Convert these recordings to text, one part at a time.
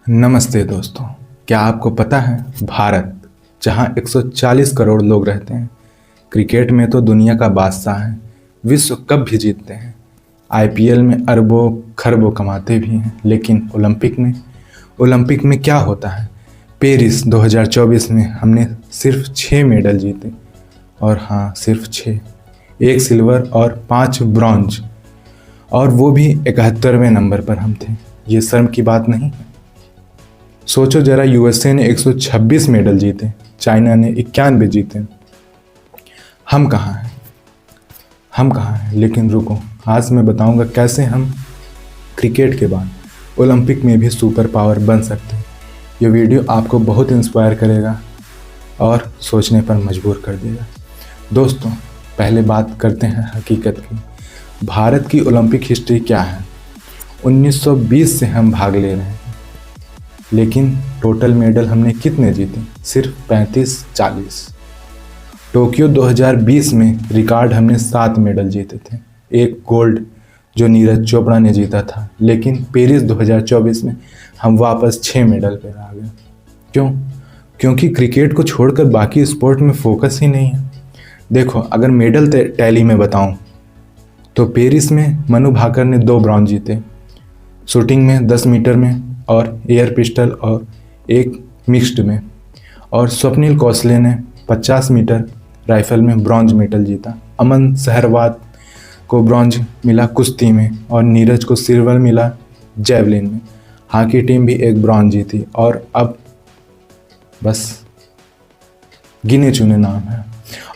नमस्ते दोस्तों। क्या आपको पता है भारत जहां 140 करोड़ लोग रहते हैं, क्रिकेट में तो दुनिया का बादशाह है। विश्व कप भी जीतते हैं, आईपीएल में अरबों खरबों कमाते भी हैं। लेकिन ओलंपिक में क्या होता है? पेरिस 2024 में हमने सिर्फ 6 मेडल जीते। और हाँ, सिर्फ 6। 1 सिल्वर और 5 ब्रॉन्ज, और वो भी 71वें नंबर पर हम थे। ये शर्म की बात नहीं है। सोचो जरा, यूएसए ने 126 मेडल जीते, चाइना ने 91 जीते। हम कहाँ हैं? लेकिन रुको, आज मैं बताऊंगा कैसे हम क्रिकेट के बाद ओलंपिक में भी सुपर पावर बन सकते हैं। ये वीडियो आपको बहुत इंस्पायर करेगा और सोचने पर मजबूर कर देगा। दोस्तों, पहले बात करते हैं हकीकत की। भारत की ओलंपिक हिस्ट्री क्या है? 1920 से हम भाग ले रहे हैं, लेकिन टोटल मेडल हमने कितने जीते? सिर्फ 35-40। टोक्यो 2020 में रिकॉर्ड हमने 7 मेडल जीते थे, एक गोल्ड जो नीरज चोपड़ा ने जीता था। लेकिन पेरिस 2024 में हम वापस 6 मेडल पर आ गए। क्यों? क्योंकि क्रिकेट को छोड़कर बाकी स्पोर्ट में फोकस ही नहीं है। देखो, अगर मेडल टैली में बताऊं तो पेरिस में मनु भाकर ने 2 ब्रॉन्ज जीते, शूटिंग में 10 मीटर में और एयर पिस्टल और एक मिक्स्ड में। और स्वप्निल कौशले ने 50 मीटर राइफल में ब्रॉन्ज मेडल जीता। अमन सहरवात को ब्रॉन्ज मिला कुश्ती में, और नीरज को सिल्वर मिला जैवलिन में। हॉकी टीम भी एक ब्रॉन्ज जीती। और अब बस गिने चुने नाम हैं।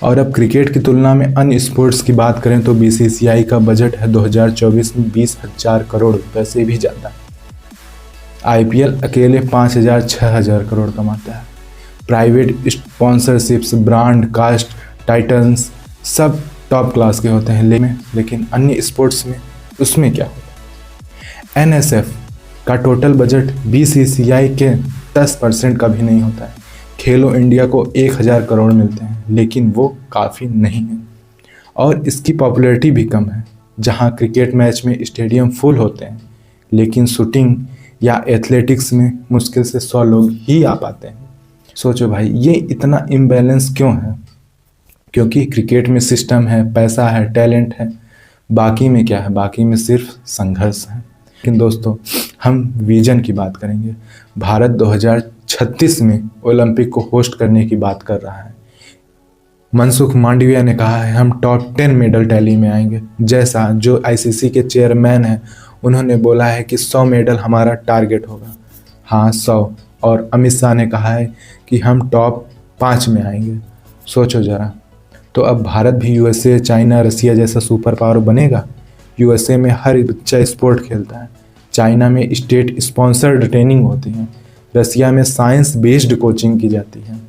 और अब क्रिकेट की तुलना में अन्य स्पोर्ट्स की बात करें तो बीसीसीआई का बजट है 2024 में 20,000 करोड़ रुपये से भी ज़्यादा। आईपीएल अकेले 5,000-6,000 करोड़ कमाता है। Private sponsorships, brand, cost, titles सब टॉप क्लास के होते हैं। लेकिन अन्य स्पोर्ट्स में उसमें क्या होता है? एनएसएफ का टोटल बजट बीसीसीआई के 10% का भी नहीं होता है। खेलो इंडिया को 1,000 करोड़ मिलते हैं, लेकिन वो काफ़ी नहीं है। और इसकी पॉपुलैरिटी भी कम है। जहां क्रिकेट मैच में स्टेडियम फुल होते हैं, लेकिन शूटिंग या एथलेटिक्स में मुश्किल से 100 लोग ही आ पाते हैं। सोचो भाई, ये इतना इम्बैलेंस क्यों है? क्योंकि क्रिकेट में सिस्टम है, पैसा है, टैलेंट है। बाकी में क्या है? बाकी में सिर्फ संघर्ष है। लेकिन दोस्तों, हम विजन की बात करेंगे। भारत 2036 में ओलंपिक को होस्ट करने की बात कर रहा है। मनसुख मांडविया ने कहा है हम टॉप 10 मेडल टैली में आएंगे। जैसा जो आईसीसी के चेयरमैन हैं, उन्होंने बोला है कि 100 मेडल हमारा टारगेट होगा। हाँ, 100। और अमित शाह ने कहा है कि हम टॉप 5 में आएंगे। सोचो ज़रा, तो अब भारत भी यूएसए, चाइना, रसिया जैसा सुपर पावर बनेगा। यूएसए में हर बच्चा स्पोर्ट खेलता है, चाइना में स्टेट स्पॉन्सर्ड ट्रेनिंग होती है, रसिया में साइंस बेस्ड कोचिंग की जाती है।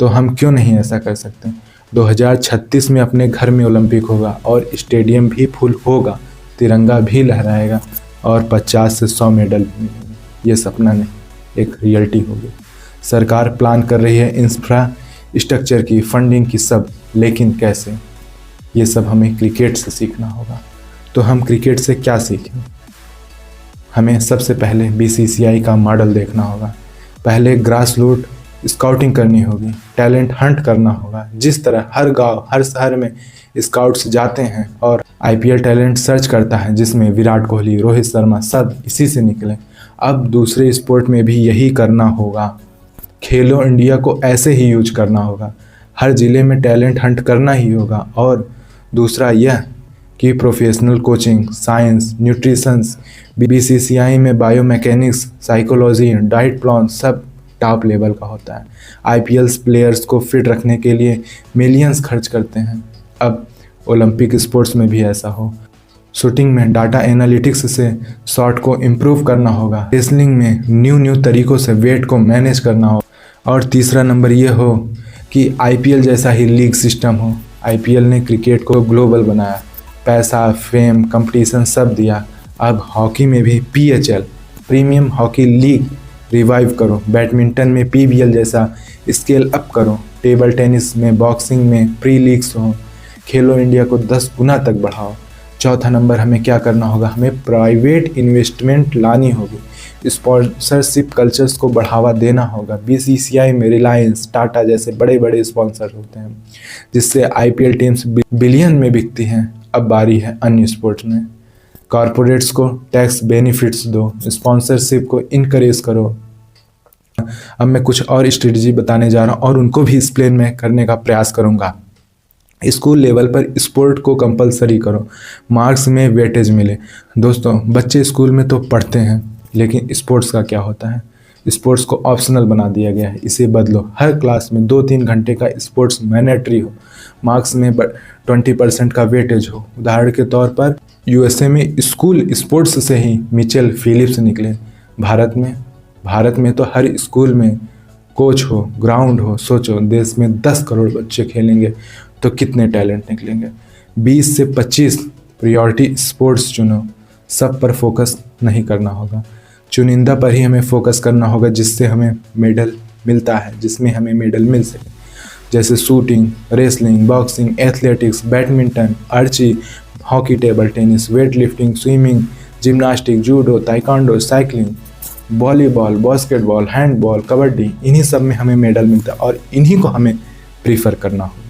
तो हम क्यों नहीं ऐसा कर सकते? 2036 में अपने घर में ओलंपिक होगा और स्टेडियम भी फुल होगा, तिरंगा भी लहराएगा और 50 से 100 मेडल भी मिलेंगे। ये सपना नहीं, एक रियलिटी होगी। सरकार प्लान कर रही है इंफ्रास्ट्रक्चर की, फंडिंग की, सब। लेकिन कैसे? ये सब हमें क्रिकेट से सीखना होगा। तो हम क्रिकेट से क्या सीखें? हमें सबसे पहले बीसीसीआई का मॉडल देखना होगा। पहले ग्रास रूट स्काउटिंग करनी होगी, टैलेंट हंट करना होगा। जिस तरह हर गांव, हर शहर में स्काउट्स जाते हैं और आईपीएल टैलेंट सर्च करता है, जिसमें विराट कोहली, रोहित शर्मा सब इसी से निकले। अब दूसरे स्पोर्ट में भी यही करना होगा। खेलो इंडिया को ऐसे ही यूज करना होगा। हर ज़िले में टैलेंट हंट करना ही होगा। और दूसरा यह कि professional coaching, science, nutritions, BCCI में बायोमैकेनिक्स, साइकोलॉजी, डाइट प्लान सब टॉप लेवल का होता है। आईपीएल प्लेयर्स को फिट रखने के लिए मिलियंस खर्च करते हैं। अब ओलंपिक स्पोर्ट्स में भी ऐसा हो। शूटिंग में डाटा एनालिटिक्स से शॉट को इम्प्रूव करना होगा। रेसलिंग में न्यू तरीक़ों से वेट को मैनेज करना होगा। और तीसरा नंबर ये हो कि आईपीएल जैसा ही लीग सिस्टम हो। आईपीएल ने क्रिकेट को ग्लोबल बनाया, पैसा, फेम, कंपटीशन सब दिया। अब हॉकी में भी PHL, premium hockey league revive करो। बैडमिंटन में पीबीएल जैसा स्केल अप करो। टेबल टेनिस में, बॉक्सिंग में प्री लीग्स हो। खेलो इंडिया को 10 गुना तक बढ़ाओ। चौथा नंबर हमें क्या करना होगा? हमें प्राइवेट इन्वेस्टमेंट लानी होगी। स्पॉन्सरशिप कल्चर्स को बढ़ावा देना होगा। बीसीसीआई में रिलायंस, टाटा जैसे बड़े बड़े स्पॉन्सर होते हैं, जिससे आईपीएल टीम्स बिलियन में बिकती हैं। अब बारी है अन्य स्पोर्ट्स में। कॉरपोरेट्स को टैक्स बेनिफिट्स दो, स्पॉन्सरशिप को इनकरेज करो। अब मैं कुछ और स्ट्रेटजी बताने जा रहा हूँ और उनको भी एक्सप्लेन में करने का प्रयास करूँगा। स्कूल लेवल पर स्पोर्ट को कंपलसरी करो, मार्क्स में वेटेज मिले। दोस्तों, बच्चे स्कूल में तो पढ़ते हैं, लेकिन स्पोर्ट्स का क्या होता है? स्पोर्ट्स को ऑप्शनल बना दिया गया है। इसे बदलो, हर क्लास में 2-3 घंटे का स्पोर्ट्स मैंडेटरी हो, मार्क्स में 20% का वेटेज हो। उदाहरण के तौर पर यूएसए में स्कूल स्पोर्ट्स से ही मिचेल फिलिप्स निकले। भारत में तो हर स्कूल में कोच हो, ग्राउंड हो। सोचो, देश में 10 करोड़ बच्चे खेलेंगे तो कितने टैलेंट निकलेंगे। 20 से 25 प्रायोरिटी स्पोर्ट्स चुनो, सब पर फोकस नहीं करना होगा, चुनिंदा पर ही हमें फोकस करना होगा जिससे हमें मेडल मिलता है, जिसमें हमें मेडल मिल सके। जैसे shooting, wrestling, boxing, athletics, badminton, archery, hockey, table tennis, weight lifting, swimming, gymnastic, judo, taekwondo, cycling, volleyball, basketball, handball, kabaddi, इन्हीं सब में हमें मेडल मिलता है और इन्हीं को हमें प्रीफर करना होगा।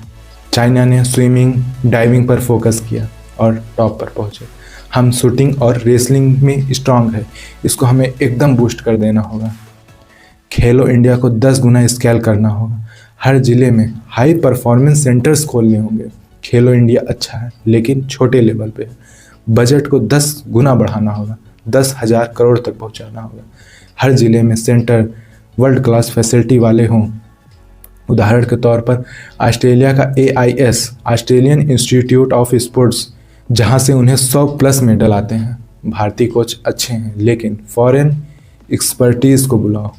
चाइना ने स्विमिंग, डाइविंग पर फोकस किया और टॉप पर पहुंचे। हम शूटिंग और रेसलिंग में स्ट्रांग है, इसको हमें एकदम बूस्ट कर देना होगा। खेलो इंडिया को 10 गुना स्केल करना होगा। हर जिले में हाई परफॉर्मेंस सेंटर्स खोलने होंगे। खेलो इंडिया अच्छा है, लेकिन छोटे लेवल पे है। बजट को 10 गुना बढ़ाना होगा, 10,000 करोड़ तक पहुंचाना होगा। हर जिले में सेंटर वर्ल्ड क्लास फैसिलिटी वाले हों। उदाहरण के तौर पर ऑस्ट्रेलिया का AIS, Australian institute of sports, जहां से उन्हें 100+ मेडल आते हैं। भारतीय कोच अच्छे हैं, लेकिन फॉरेन एक्सपर्टीज़ को बुलाओ।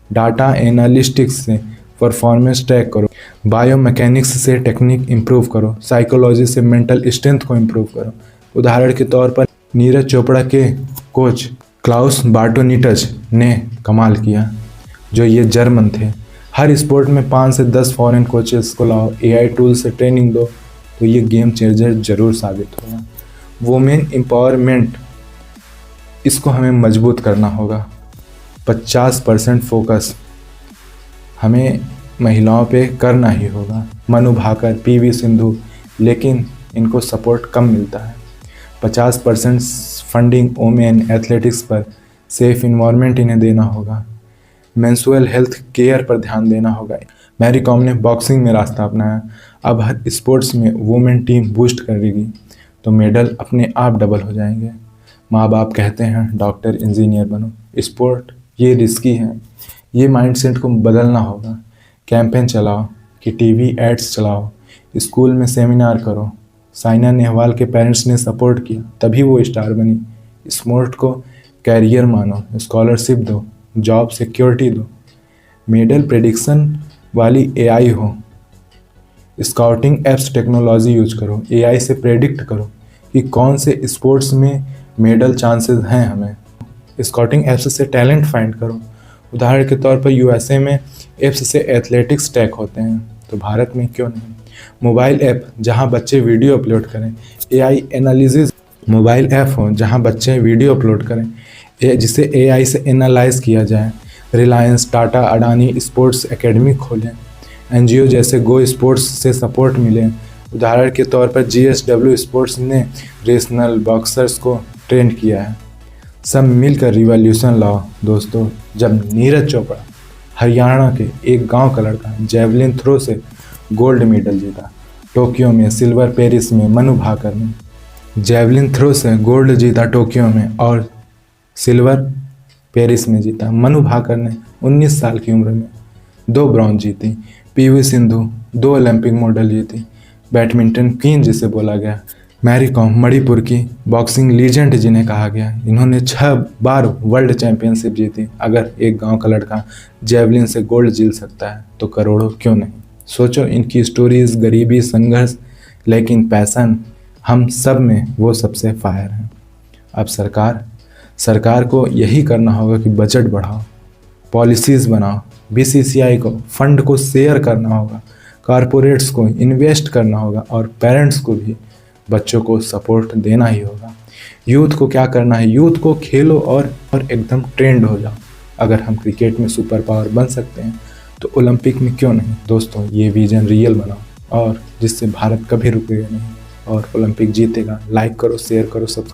डाटा एनालिटिक्स से परफॉर्मेंस ट्रैक करो, बायोमैकेनिक्स से टेक्निक इम्प्रूव करो, साइकोलॉजी से मेंटल स्ट्रेंथ को इम्प्रूव करो। उदाहरण के तौर पर नीरज चोपड़ा के कोच क्लाउस बार्टोनिटज ने कमाल किया, जो ये जर्मन थे। हर स्पोर्ट में 5 से 10 फॉरेन कोचेस को लाओ, AI टूल से ट्रेनिंग दो, तो ये गेम चेंजर जरूर साबित होगा। वुमेन एम्पावरमेंट, इसको हमें मजबूत करना होगा। 50% फोकस हमें महिलाओं पे करना ही होगा। मनु भाकर, PV सिंधु, लेकिन इनको सपोर्ट कम मिलता है। 50% फंडिंग वुमेन एथलेटिक्स पर, सेफ इन्वायरमेंट इन्हें देना होगा। मेंस्ट्रुअल हेल्थ केयर पर ध्यान देना होगा। मैरी कॉम ने बॉक्सिंग में रास्ता अपनाया, अब हर स्पोर्ट्स में वुमेन टीम बूस्ट करेगी तो मेडल अपने आप डबल हो जाएंगे। माँ बाप कहते हैं डॉक्टर, इंजीनियर बनो, स्पोर्ट ये रिस्की है। ये माइंडसेट को बदलना होगा। कैंपेन चलाओ कि टीवी एड्स चलाओ, स्कूल में सेमिनार करो। साइना नेहवाल के पेरेंट्स ने सपोर्ट किया, तभी वो स्टार बनी। स्पोर्ट को कैरियर मानो, स्कॉलरशिप दो, जॉब सिक्योरिटी दो। मेडल प्रेडिक्शन वाली AI हो, स्काउटिंग एप्स टेक्नोलॉजी यूज करो। AI से प्रेडिक्ट करो कि कौन से स्पोर्ट्स में मेडल चांसेस हैं हमें। स्काउटिंग एप्स से टैलेंट फाइंड करो। उदाहरण के तौर पर USA में एप्स से एथलेटिक्स टैग होते हैं, तो भारत में क्यों नहीं? मोबाइल ऐप जहां बच्चे वीडियो अपलोड करें, AI एनालिसिस मोबाइल ऐप हो जहां बच्चे वीडियो अपलोड करें, जिसे AI से एनालाइज किया जाए। रिलायंस, टाटा, अडानी स्पोर्ट्स एकेडमी खोलें। NGO जैसे गो स्पोर्ट्स से सपोर्ट मिले। उदाहरण के तौर पर GSW स्पोर्ट्स ने रीजनल बॉक्सर्स को ट्रेन किया है। सब मिलकर रिवॉल्यूशन लाओ। दोस्तों, जब नीरज चोपड़ा, हरियाणा के एक गांव का लड़का, जेवलिन थ्रो से गोल्ड मेडल जीता, टोक्यो में सिल्वर, पेरिस में मनु भाकर ने जेवलिन थ्रो से गोल्ड जीता टोक्यो में और सिल्वर पेरिस में जीता। मनु भाकर ने 19 साल की उम्र में 2 ब्रॉन्ज जीती। PV सिंधु 2 ओलंपिक मेडल जीती। बैडमिंटन क्वीन जिसे बोला गया। मैरी कॉम मणिपुर की बॉक्सिंग लीजेंड जिन्हें कहा गया, इन्होंने 6 बार वर्ल्ड चैंपियनशिप जीती। अगर एक गांव का लड़का जेवलिन से गोल्ड जीत सकता है तो करोड़ों क्यों नहीं? सोचो, इनकी स्टोरीज, गरीबी, संघर्ष, लेकिन पैशन हम सब में वो सबसे फायर हैं। अब सरकार को यही करना होगा कि बजट बढ़ाओ, पॉलिसीज़ बनाओ, BCCI को फंड को शेयर करना होगा, कॉरपोरेट्स को इन्वेस्ट करना होगा और पेरेंट्स को भी बच्चों को सपोर्ट देना ही होगा। यूथ को क्या करना है, यूथ को खेलो और एकदम ट्रेंड हो जाओ। अगर हम क्रिकेट में सुपर पावर बन सकते हैं तो ओलंपिक में क्यों नहीं। दोस्तों, ये विजन रियल बनाओ और जिससे भारत कभी रुकेगा नहीं और ओलंपिक जीतेगा। लाइक करो, शेयर करो, सब्सक्राइब